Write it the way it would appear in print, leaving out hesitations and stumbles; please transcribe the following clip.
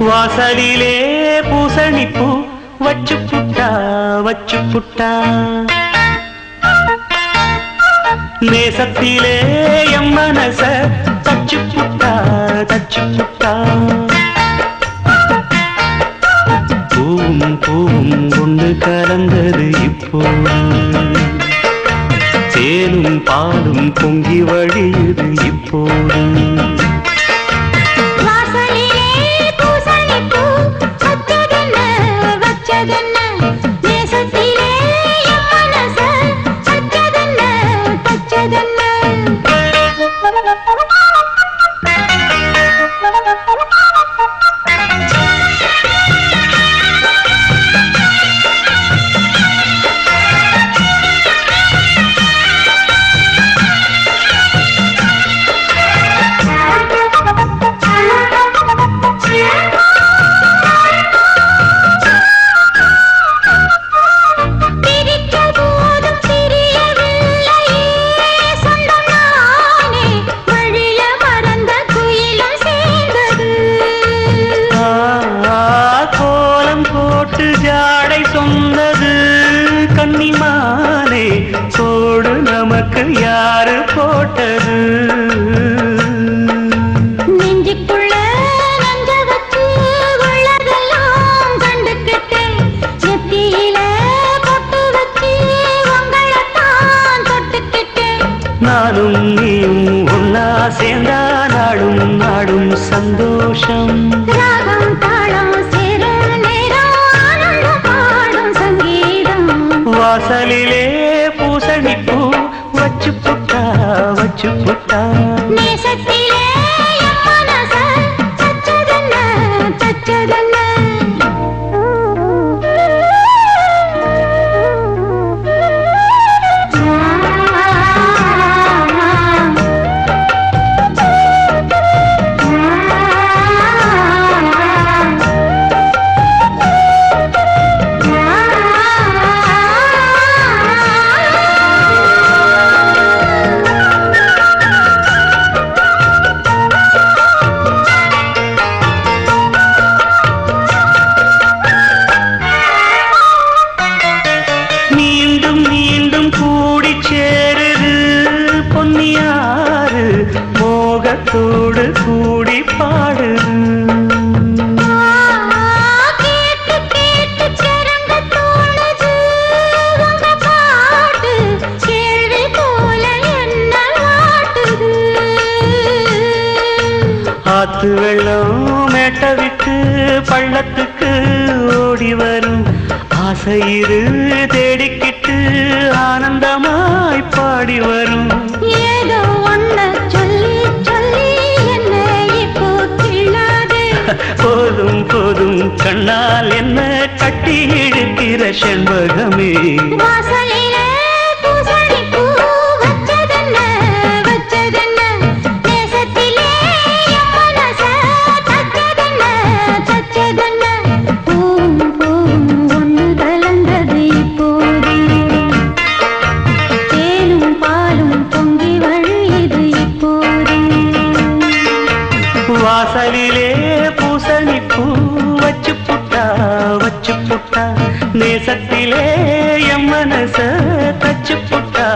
வாசலிலே பூசணிப்பூ வச்சு புட்டா நேசத்திலே எம் மனச தச்சு புட்டா பூவும் ஒன்று கலந்தது இப்போது தேனும் பாலும் பொங்கி வழியுது இப்போது ஜாடை சொன்னது கன்னிமானே சோடு நமக்கு யாரு போட்டது நெஞ்சுக்குள்ள நஞ்ச வச்சு உள்ளதெல்லாம் கண்டுக்கிட்டு நெத்தியில பொட்டு வச்சு உங்களைத்தான் தொட்டுக்கிட்டு நானும் நீயும் ஒன்னா சேர்ந்தா நாடும் சந்தோஷம் ராகம் தாளம் வாசலிலே பூசணிப்பூ வச்சு புட்டா நேசத்திலே மனச தச்சதென்ன மோகத்தோடு கூடி பாடு கேட்டு சிறந்த தோணுது உங்க பாட்டு கேள்வி போல என்ன வாட்டுது ஆத்து வெள்ளம் மேட்ட விட்டு பள்ளத்துக்கு ஓடி வரும் ஆசையிரு தேடிக்கிட்டு ஆனந்தமாய் பாடி வரும் ஏதோ ஒன்ன சொல்லி என்ன இப்போ கிள்ளாது போதும் கண்ணால் என்ன கட்டி இழுக்கிற செண்பகமே வாசலிலே பூசணிப்பூ வச்சதென்ன நேசத்திலே மனச தச்சதென்ன பூவும் ஒன்று கலந்தது இப்போது தேனும் பாலும் பொங்கி வழியுது இப்போது வாசலிலே பூசணிப்பூ வச்சு புட்டா நேசத்திலே எம் மனச தச்சு புட்டா